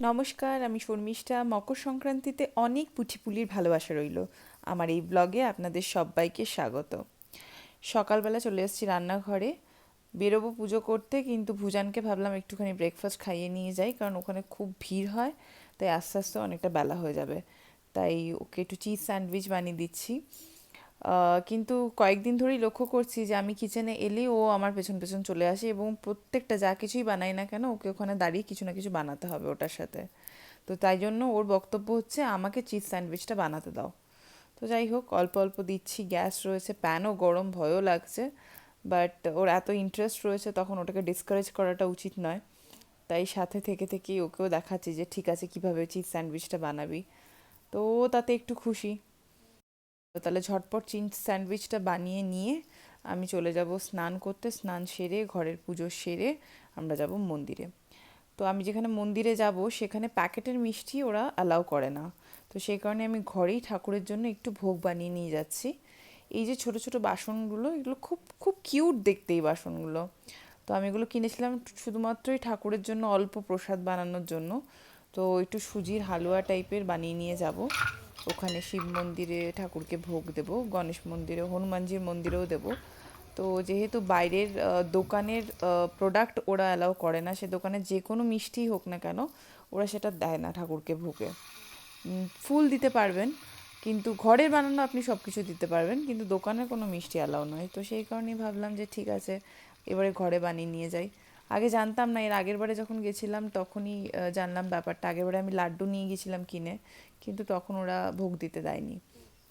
নমস্কার, আমি শর্মিষ্ঠা। মকর সংক্রান্তিতে অনেক পুঁঠিপুলির ভালোবাসা রইল। আমার এই ব্লগে আপনাদের সবাইকে স্বাগত। সকালবেলা চলে এসেছি রান্নাঘরে, বেরোবো পুজো করতে, কিন্তু ভুজানকে ভাবলাম একটুখানি ব্রেকফাস্ট খাইয়ে নিয়ে যাই, কারণ ওখানে খুব ভিড় হয়, তাই আস্তে আস্তে অনেকটা বেলা হয়ে যাবে। তাই ওকে একটু চিজ স্যান্ডউইচ বানিয়ে দিচ্ছি। কিন্তু কয়েকদিন ধরেই লক্ষ্য করছি যে আমি কিচেনে এলেই ও আমার পেছন পেছন চলে আসে, এবং প্রত্যেকটা যা কিছুই বানাই না কেন ওকে ওখানে দাঁড়িয়ে কিছু না কিছু বানাতে হবে ওটার সাথে। তো তাই জন্য ওর বক্তব্য হচ্ছে আমাকে চিজ স্যান্ডউইচটা বানাতে দাও। তো যাই হোক, অল্প অল্প দিচ্ছি, গ্যাস রয়েছে, প্যানও গরম, ভয়ও লাগছে, বাট ওর এত ইন্টারেস্ট রয়েছে তখন ওটাকে ডিসকারেজ করাটা উচিত নয়। তাই সাথে থেকে থেকেই ওকেও দেখাচ্ছি যে ঠিক আছে, কীভাবে চিজ স্যান্ডউইচটা বানাবি। তো ও তাতে একটু খুশি। তো তাহলে ঝটপট চিজ স্যান্ডউইচটা বানিয়ে নিয়ে আমি চলে যাব স্নান করতে। স্নান সেরে ঘরের পুজো সেরে আমরা যাব মন্দিরে। তো আমি যেখানে মন্দিরে যাব সেখানে প্যাকেটের মিষ্টি ওরা অ্যালাউ করে না। তো সেই কারণে আমি ঘরেই ঠাকুরের জন্য একটু ভোগ বানিয়ে নিয়ে যাচ্ছি। এই যে ছোট ছোট বাসনগুলো, এগুলো খুব খুব কিউট দেখতে এই বাসনগুলো। তো আমি এগুলো কিনেছিলাম শুধুমাত্রই ঠাকুরের জন্য, অল্প প্রসাদ বানানোর জন্য। তো একটু সুজির হালুয়া টাইপের বানিয়ে নিয়ে যাব। ওখানে শিব মন্দিরে ঠাকুরকে ভোগ দেব, গণেশ মন্দিরে, হনুমানজির মন্দিরেও দেব। তো যেহেতু বাইরের দোকানের প্রোডাক্ট ওরা অ্যালাউ করে না, সে দোকানে যে কোনো মিষ্টি হোক না কেন ওরা সেটা দেয় না ঠাকুরকে ভোগে। ফুল দিতে পারবেন, কিন্তু ঘরের বানানো আপনি সব কিছু দিতে পারবেন, কিন্তু দোকানের কোনো মিষ্টি অ্যালাউ নয়। তো সেই কারণেই ভাবলাম যে ঠিক আছে, এবারে ঘরে বানিয়ে নিয়ে যাই। আগে জানতাম না, এর আগের বারে যখন গেছিলাম তখনই জানলাম ব্যাপারটা। আগের বারে আমি লাড্ডু নিয়ে গেছিলাম কিনে, কিন্তু তখন ওরা ভোগ দিতে দেয়নি।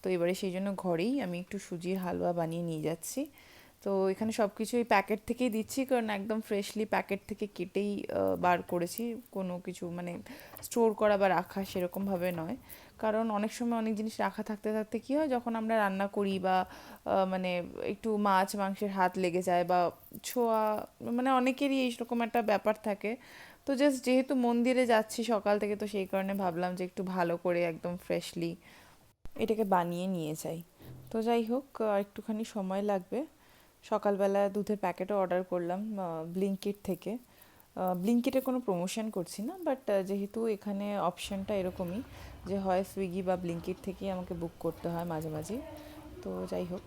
তো এবারে সেই জন্য ঘরেই আমি একটু সুজির হালুয়া বানিয়ে নিয়ে যাচ্ছি। তো এখানে সব কিছুই প্যাকেট থেকেই দিচ্ছি, কারণ একদম ফ্রেশলি প্যাকেট থেকে কেটেই বার করেছি। কোনো কিছু মানে স্টোর করা বা রাখা সেরকমভাবে নয়। কারণ অনেক সময় অনেক জিনিস রাখা থাকতে থাকতে কী হয়, যখন আমরা রান্না করি বা মানে একটু মাছ মাংসের হাত লেগে যায় বা ছোঁয়া, মানে অনেকেরই এইরকম একটা ব্যাপার থাকে। তো জাস্ট যেহেতু মন্দিরে যাচ্ছি সকাল থেকে, তো সেই কারণে ভাবলাম যে একটু ভালো করে একদম ফ্রেশলি এটাকে বানিয়ে নিয়ে যাই। তো যাই হোক, একটুখানি সময় লাগবে। সকালবেলা দুধের প্যাকেটও অর্ডার করলাম ব্লিঙ্কিট থেকে। ব্লিঙ্কিটে কোনো প্রমোশন করছি না, বাট যেহেতু এখানে অপশানটা এরকমই যে হয় সুইগি বা ব্লিঙ্কিট থেকেই আমাকে বুক করতে হয় মাঝে মাঝে। তো যাই হোক,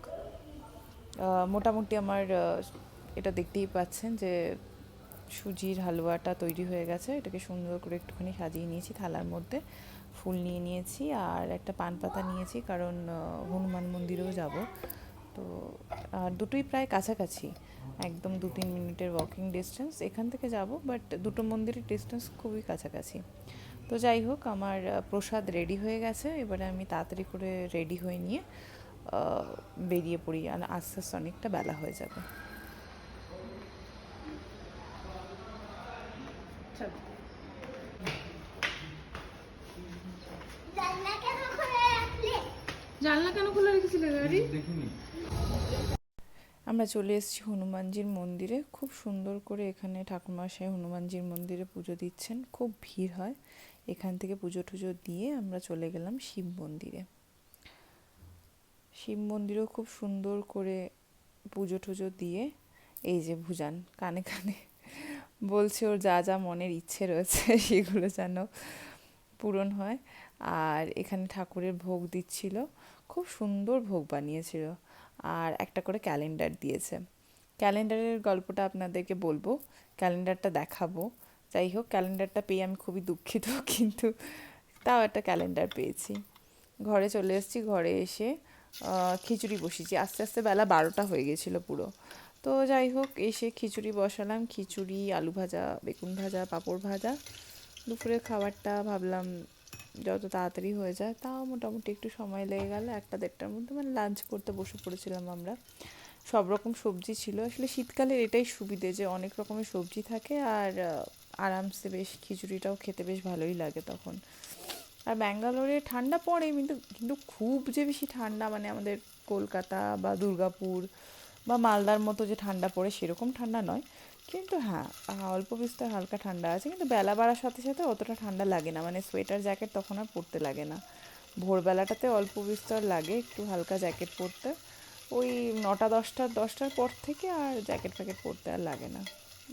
মোটামুটি আমার এটা দেখতেই পাচ্ছেন যে সুজির হালুয়াটা তৈরি হয়ে গেছে। এটাকে সুন্দর করে একটুখানি সাজিয়ে নিয়েছি থালার মধ্যে, ফুল নিয়ে নিয়েছি আর একটা পান পাতা নিয়েছি, কারণ হনুমান মন্দিরেও যাব। তো আর দুটোই প্রায় কাছাকাছি, একদম 2-3 মিনিটের ওয়াকিং ডিস্টেন্স এখান থেকে যাব, বাট দুটো মন্দিরের ডিস্টেন্স খুবই কাছাকাছি। তো যাই হোক, আমার প্রসাদ রেডি হয়ে গেছে। এবারে আমি তাড়াতাড়ি করে রেডি হয়ে নিয়ে বেরিয়ে পড়ি, আর আস্তে আস্তে অনেকটা বেলা হয়ে যাবে। জানলা কেন খোলা রেখেছিলে গাড়ি? আমরা চলে এসেছি হনুমানজির মন্দিরে। খুব সুন্দর করে এখানে ঠাকুরমশাই হনুমানজির মন্দিরে পুজো দিচ্ছেন, খুব ভিড় হয়। এখান থেকে পুজো টুজো দিয়ে আমরা চলে গেলাম শিব মন্দিরে। শিব মন্দিরেও খুব সুন্দর করে পুজো টুজো দিয়ে, এই যে ভুজান কানে কানে বলছে ওর যা যা মনের ইচ্ছে রয়েছে সেগুলো যেন পূরণ হয়। আর এখানে ঠাকুরের ভোগ দিচ্ছিল, খুব সুন্দর ভোগ বানিয়েছিল। আর একটা করে ক্যালেন্ডার দিয়েছে। ক্যালেন্ডারের গল্পটা আপনাদেরকে বলবো, ক্যালেন্ডারটা দেখাবো। যাই হোক, ক্যালেন্ডারটা পেয়ে আমি খুবই দুঃখিত, কিন্তু তাও একটা ক্যালেন্ডার পেয়েছি। ঘরে চলে এসেছি, ঘরে এসে খিচুড়ি বসিয়েছি। আস্তে আস্তে বেলা 12টা হয়ে গেছিলো পুরো। তো যাই হোক, এসে খিচুড়ি বসালাম, খিচুড়ি, আলু ভাজা, বেগুন ভাজা, পাঁপড় ভাজা। দুপুরের খাবারটা ভাবলাম যত তাড়াতাড়ি হয়ে যায়, তাও মোটামুটি একটু সময় লেগে গেল, 1-1:30টার মধ্যে মানে লাঞ্চ করতে বসে পড়েছিলাম আমরা। সব রকম সবজি ছিল। আসলে শীতকালের এটাই সুবিধে যে অনেক রকমের সবজি থাকে, আর আরামসে বেশ খিচুড়িটাও খেতে বেশ ভালোই লাগে তখন। আর ব্যাঙ্গালোরে ঠান্ডা পড়ে, কিন্তু কিন্তু খুব যে বেশি ঠান্ডা মানে আমাদের কলকাতা বা দুর্গাপুর বা মালদার মতো যে ঠান্ডা পড়ে সেরকম ঠান্ডা নয়। কিন্তু হ্যাঁ, অল্প বিস্তর হালকা ঠান্ডা আছে, কিন্তু বেলা বাড়ার সাথে সাথে অতটা ঠান্ডা লাগে না, মানে সোয়েটার জ্যাকেট তখন আর পরতে লাগে না। ভোরবেলাটাতে অল্প বিস্তর লাগে একটু হালকা জ্যাকেট পরতে, ওই 9টা 10টার পর থেকে আর জ্যাকেট ফ্যাকেট পরতে আর লাগে না।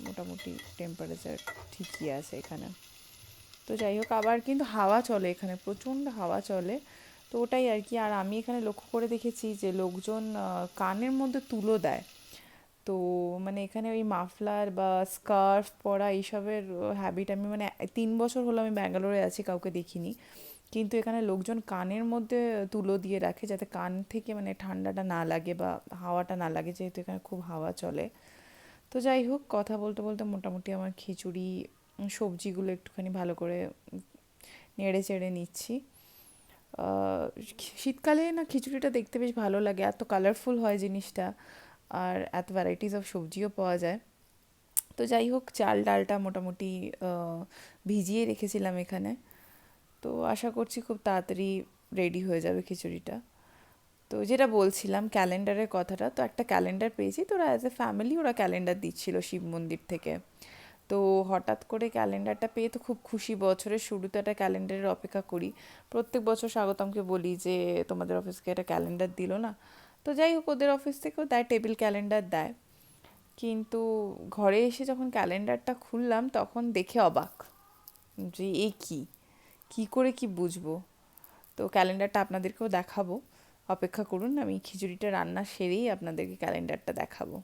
মোটামুটি টেম্পারেচার ঠিকই আছে এখানে। তো যাই হোক, আবার কিন্তু হাওয়া চলে এখানে, প্রচণ্ড হাওয়া চলে। তো ওটাই আর কি। আর আমি এখানে লক্ষ্য করে দেখেছি যে লোকজন কানের মধ্যে তুলো দেয়। তো মানে এখানে ওই মাফলার বা স্কার্ফ পরা এইসবের হ্যাবিট আমি মানে 3 বছর হলো আমি ব্যাঙ্গালোরে আছি, কাউকে দেখিনি। কিন্তু এখানে লোকজন কানের মধ্যে তুলো দিয়ে রাখে যাতে কান থেকে মানে ঠান্ডাটা না লাগে বা হাওয়াটা না লাগে, যেহেতু এখানে খুব হাওয়া চলে। তো যাই হোক, কথা বলতে বলতে মোটামুটি আমার খিচুড়ি সবজিগুলো একটুখানি ভালো করে নেড়ে চেড়ে নিচ্ছি। আহ, শীতকালে না খিচুড়িটা দেখতে বেশ ভালো লাগে, এত কালারফুল হয় জিনিসটা, আর এত ভ্যারাইটিস অফ সবজিও পাওয়া যায়। তো যাই হোক, চাল ডালটা মোটামুটি ভিজিয়ে রেখেছিলাম এখানে। তো আশা করছি খুব তাড়াতাড়ি রেডি হয়ে যাবে খিচুড়িটা। তো যেটা বলছিলাম ক্যালেন্ডারের কথাটা, তো একটা ক্যালেন্ডার পেয়েছি, তো ওরা অ্যাজ এ ফ্যামিলি ওরা ক্যালেন্ডার দিচ্ছিল শিব মন্দির থেকে। তো হঠাৎ করে ক্যালেন্ডারটা পেয়ে তো খুব খুশি, বছরের শুরুতে একটা ক্যালেন্ডারের অপেক্ষা করি। প্রত্যেক বছর স্বাগতমকে বলি যে তোমাদের অফিসকে একটা ক্যালেন্ডার দিলো না। তো যাই হোক, ওদের অফিস থেকেও দেয়, টেবিল ক্যালেন্ডার দেয়। কিন্তু ঘরে এসে যখন ক্যালেন্ডারটা খুললাম তখন দেখে অবাক যে এ কী, কী করে কি বুঝবো। তো ক্যালেন্ডারটা আপনাদেরকেও দেখাবো, অপেক্ষা করুন, আমি খিচুড়িটা রান্না সেরেই আপনাদেরকে ক্যালেন্ডারটা দেখাবো।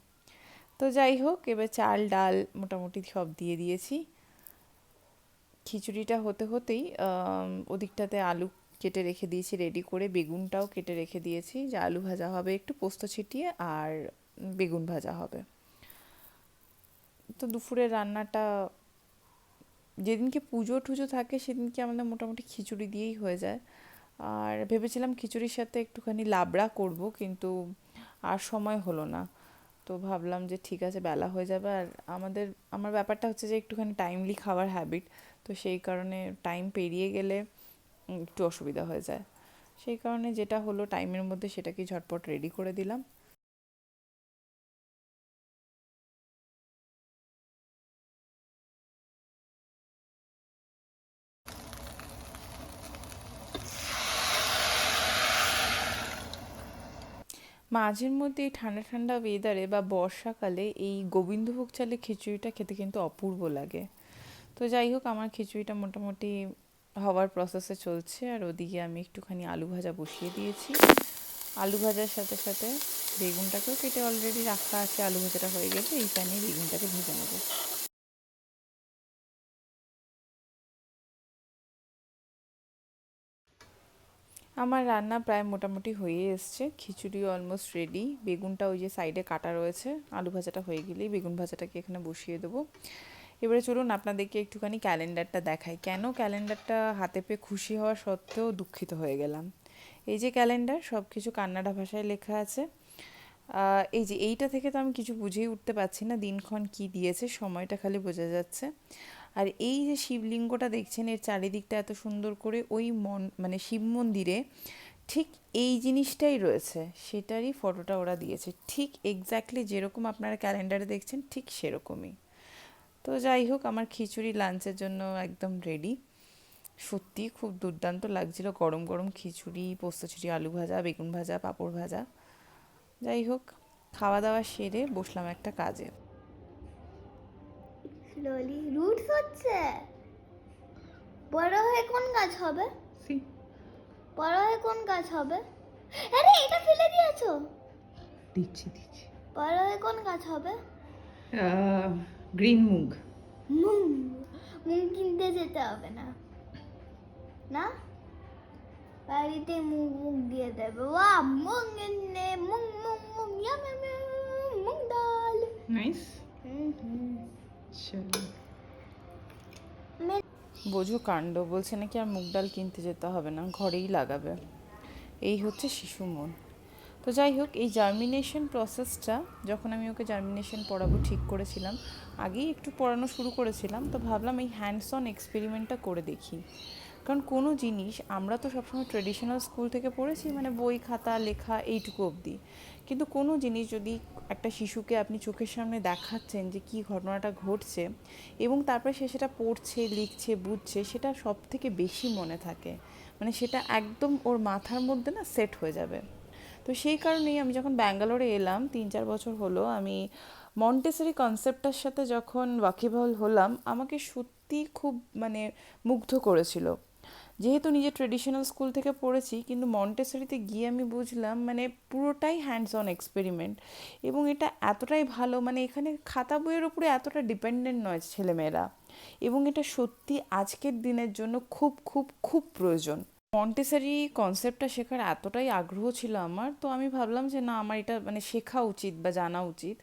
তো যাই হোক, এবার চাল ডাল মোটামুটি সব দিয়ে দিয়েছি। খিচুড়িটা হতে হতেই ওদিকটাতে আলু কেটে রেখে দিয়েছি রেডি করে, বেগুনটাও কেটে রেখে দিয়েছি, যে আলু ভাজা হবে একটু পোস্ত ছিটিয়ে, আর বেগুন ভাজা হবে। তো দুপুরের রান্নাটা, যেদিনকে পুজো টুজো থাকে সেদিনকে আমাদের মোটামুটি খিচুড়ি দিয়েই হয়ে যায়। আর ভেবেছিলাম খিচুড়ির সাথে একটুখানি লাবড়া করব, কিন্তু আর সময় হলো না। তো ভাবলাম যে ঠিক আছে, বেলা হয়ে যাবে। আর আমার ব্যাপারটা হচ্ছে যে একটুখানি টাইমলি খাওয়ার হ্যাবিট। তো সেই কারণে টাইম পেরিয়ে গেলে একটু অসুবিধা হয়ে যায়। সেই কারণে যেটা হলো টাইমের মধ্যে সেটাকে ঝটপট রেডি করে দিলাম। মাঝের মধ্যে এই ঠান্ডা ঠান্ডা ওয়েদারে বা বর্ষাকালে এই গোবিন্দভোগ চালের খিচুড়িটা খেতে কিন্তু অপূর্ব লাগে। তো যাই হোক, আমার খিচুড়িটা মোটামুটি হওয়ার প্রসেসে চলছে, আর ওদিকে আমি একটুখানি আলু ভাজা বসিয়ে দিয়েছি। আলু ভাজার সাথে সাথে বেগুনটাকেও কেটে অলরেডি রাখা আছে, আলু ভাজাটা হয়ে গেলে এই প্যানে বেগুনটাকে ভেজে নেবো। আমার রান্না প্রায় মোটামুটি হয়ে এসছে, খিচুড়ি অলমোস্ট রেডি, বেগুনটা ওই যে সাইডে কাটা রয়েছে, আলু ভাজাটা হয়ে গেলেই বেগুন ভাজাটাকে এখানে বসিয়ে দেবো। এবারে চলুন আপনাদেরকে একটুখানি ক্যালেন্ডারটা দেখাই, কেন ক্যালেন্ডারটা হাতে পেয়ে খুশি হওয়া সত্ত্বেও দুঃখিত হয়ে গেলাম। এই যে ক্যালেন্ডার, সব কিছু কান্নাডা ভাষায় লেখা আছে। এই যে এইটা থেকে তো আমি কিছু বুঝেই উঠতে পারছি না দিনক্ষণ কি দিয়েছে, সময়টা খালি বোঝা যাচ্ছে। আর এই যে শিবলিঙ্গটা দেখছেন, এর চারিদিকটা এত সুন্দর করে ওই মানে শিব মন্দিরে ঠিক এই জিনিসটাই রয়েছে, সেটারই ফটোটা ওরা দিয়েছে, ঠিক এক্স্যাক্টলি যেরকম আপনারা ক্যালেন্ডারে দেখছেন ঠিক সেরকমই। তো যাই হোক, আমার খিচুড়ি লাঞ্চের জন্য একদম রেডি। সত্যি খুব দুর্দান্ত লাগছিল, গরম গরম খিচুড়ি, পোস্ত ছিটি, আলু ভাজা, বেগুন ভাজা, পাঁপড় ভাজা। যাই হোক, খাওয়া দাওয়া সেরে বসলাম একটা কাজে। স্লোলি রুটস হচ্ছে। বড় হয়ে কোন গাছ হবে? সি বড় হয়ে কোন গাছ হবে? আরে এটা ফেলে দিয়েছো। দিচ্ছি দিচ্ছি বড় হয়ে কোন গাছ হবে? গ্রিন মুগ। মুগ। মুগ কিনতে যেতে হবে না, না বাড়িতে মুগ মুগ দিয়ে দেবে। বাহ, মুগ এনে মুগ মুগ মুগ ইয়াম ইয়াম ইয়াম, মুগ ডাল। নাইস। হুম। চলো। বোঝো কাণ্ড, বলছে নাকি আর মুগ ডাল কিনতে যেতে হবে না, ঘরেই লাগাবে। এই হচ্ছে শিশু মন। তো যাই হোক, এই জার্মিনেশন প্রসেসটা, যখন আমি ওকে জার্মিনেশন পড়াবো ঠিক করেছিলাম, আগেই একটু পড়ানো শুরু করেছিলাম, তো ভাবলাম এই হ্যান্ডস অন এক্সপেরিমেন্টটা করে দেখি। কারণ কোনো জিনিস আমরা তো সবসময় ট্রেডিশনাল স্কুল থেকে পড়েছি, মানে বই খাতা লেখা এইটুকু অবধি। কিন্তু কোনো জিনিস যদি একটা শিশুকে আপনি চোখের সামনে দেখাচ্ছেন যে কী ঘটনাটা ঘটছে, এবং তারপরে সে সেটা পড়ছে, লিখছে, বুঝছে, সেটা সব থেকে বেশি মনে থাকে, মানে সেটা একদম ওর মাথার মধ্যে না সেট হয়ে যাবে। তো সেই কারণেই আমি যখন ব্যাঙ্গালোরে এলাম 3-4 বছর হলো, আমি মন্টেসরি কনসেপ্টটার সাথে যখন ওয়াকিবহাল হলাম, আমাকে সত্যি সত্যি খুব মানে মুগ্ধ করেছিল। যেহেতু নিজে ট্রেডিশনাল স্কুল থেকে পড়েছি, কিন্তু মন্টেসরিতে গিয়ে আমি বুঝলাম মানে পুরোটাই হ্যান্ডস অন এক্সপেরিমেন্ট, এবং এটা এতটাই ভালো, মানে এখানে খাতা বইয়ের উপরে এতটা ডিপেন্ডেন্ট নয় ছেলেমেয়েরা, এবং এটা সত্যি আজকের দিনের জন্য খুব খুব খুব প্রয়োজন। মন্টেসরি কনসেপ্টটা শেখার এতটাই আগ্রহ ছিল আমার, তো আমি ভাবলাম যে না, আমার এটা মানে শেখা উচিত বা জানা উচিত।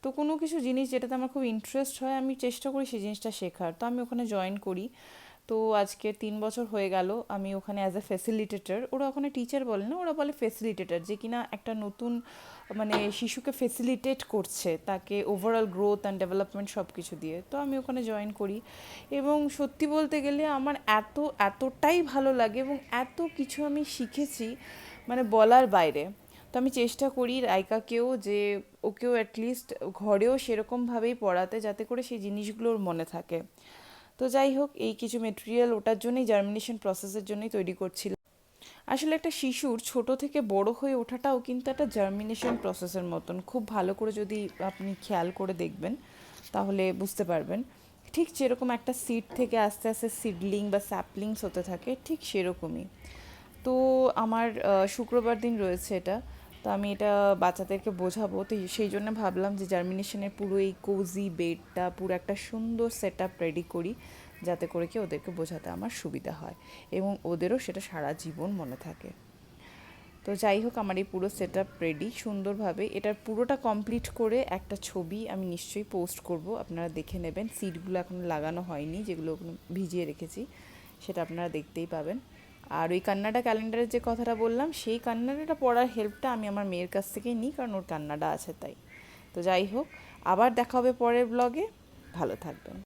তো কোনো কিছু জিনিস যেটাতে আমার খুব ইন্টারেস্ট হয়, আমি চেষ্টা করি সেই জিনিসটা শেখার। তো আমি ওখানে জয়েন করি। তো আজকে 3 বছর হয়ে গেল আমি ওখানে অ্যাজ এ ফেসিলিটেটর, ওরা ওখানে টিচার বলে না, ওরা বলে ফেসিলিটেটর, যে কিনা একটা নতুন মানে শিশুকে ফেসিলিটেট করছে, তাকে ওভারঅল গ্রোথ অ্যান্ড ডেভেলপমেন্ট সব কিছু দিয়ে। তো আমি ওখানে জয়েন করি, এবং সত্যি বলতে গেলে আমার এতটাই ভালো লাগে, এবং এত কিছু আমি শিখেছি মানে বলার বাইরে। তো আমি চেষ্টা করি রাইকাকেও যে ওকেও অ্যাটলিস্ট ঘরেও সেরকমভাবেই পড়াতে, যাতে করে সেই জিনিসগুলো ওর মনে থাকে। তো যাই হোক, এই কিছু মেটেরিয়াল ওটার জন্যই, জার্মিনেশন প্রসেসের জন্যই তৈরি করছিলাম। আসলে একটা শিশুর ছোট থেকে বড় হয়ে ওঠাটাও কিন্তু একটা জার্মিনেশন প্রসেসের মতন, খুব ভালো করে যদি আপনি খেয়াল করে দেখবেন তাহলে বুঝতে পারবেন। ঠিক যেরকম একটা সিড থেকে আস্তে আস্তে সিডলিং বা স্যাপলিংস হতে থাকে, ঠিক সেরকমই। তো আমার শুক্রবার দিন রয়েছে এটা, তো আমি এটা বাচ্চাদেরকে বোঝাবো, তো সেই জন্য ভাবলাম যে জার্মিনেশনের পুরো এই কোজি বেডটা পুরো একটা সুন্দর সেট আপ রেডি করি, যাতে করে কি ওদেরকে বোঝাতে আমার সুবিধা হয়, এবং ওদেরও সেটা সারা জীবন মনে থাকে। তো যাই হোক, আমার এই পুরো সেট আপ রেডি সুন্দরভাবে। এটার পুরোটা কমপ্লিট করে একটা ছবি আমি নিশ্চয়ই পোস্ট করব, আপনারা দেখে নেবেন। সিটগুলো এখনও লাগানো হয়নি, যেগুলো ভিজিয়ে রেখেছি, সেটা আপনারা দেখতেই পাবেন। আর ওই কান্নাডা ক্যালেন্ডারের যে কথাটা বললাম, সেই কান্নাডাটা পড়ার হেল্পটা আমি আমার মেয়ের কাছ থেকেই নিই, কারণ ওর কান্নাডা আছে তাই। তো যাই হোক, আবার দেখা হবে পরের ব্লগে। ভালো থাকবেন।